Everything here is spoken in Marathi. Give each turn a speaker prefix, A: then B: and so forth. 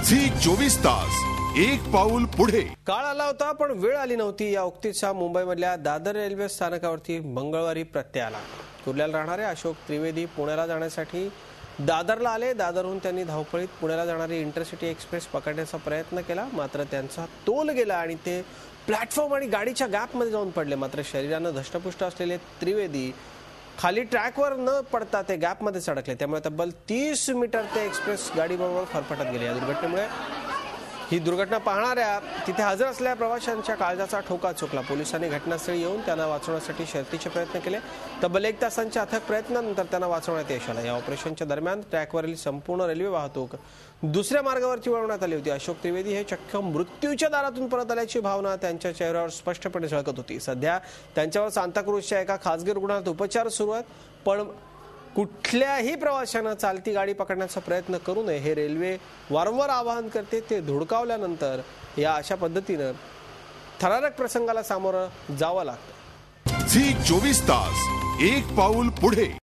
A: झी 24 तास एक पाऊल पुढे।
B: काळ आला होता पण वेळ आली नव्हती या उक्तीचा मुंबईमधल्या दादर रेल्वे स्थानकावरती मंगळवारी प्रत्यय आला। कुर्ल्याला राहणारे अशोक त्रिवेदी पुण्याला जाण्यासाठी दादरला आले। दादरहून त्यांनी धावपळीत पुण्याला जाणारी इंटरसिटी एक्सप्रेस पकडण्याचा प्रयत्न केला, मात्र त्यांचा तोल गेला आणि ते प्लॅटफॉर्म आणि गाडीच्या गॅपमध्ये जाऊन पडले। मात्र शरीराने धष्टपुष्ट असलेले त्रिवेदी खाली ट्रॅकवर न पडता ते गॅपमध्ये अडकले, त्यामुळे तब्बल 30 मीटर ते एक्सप्रेस गाडीबरोबर फरफटत गेले। या दुर्घटनेमुळे ही दुर्घटना पाहणाऱ्या तिथे हजर असलेल्या प्रवाशांच्या काळजाचा ठोका चुकला। पोलिसांनी घटनास्थळी येऊन त्यांना वाचवण्यासाठी शर्थीचे प्रयत्न केले। तब्बल 1 तासांच्या अथक प्रयत्नानंतर त्यांना वाचवण्यात यश आलं। या ऑपरेशनच्या दरम्यान ट्रॅकवरील संपूर्ण रेल्वे वाहतूक दुसऱ्या मार्गावरती वळवण्यात आली होती। अशोक त्रिवेदी हे चक्क मृत्यूच्या दारातून परत आल्याची भावना त्यांच्या चेहऱ्यावर स्पष्टपणे झळकत होती। सध्या त्यांच्यावर सांताक्रूजच्या एका खासगी रुग्णालयात उपचार सुरू आहेत, पण कुठल्याही प्रवाशांना चालती गाडी पकडण्याचा प्रयत्न करू नये हे रेल्वे वारंवार आवाहन करते। ते धुडकावल्यानंतर या अशा पद्धतीने थरारक प्रसंगाला सामोरं जावं लागतं।
A: झी 24 तास एक पाऊल पुढे।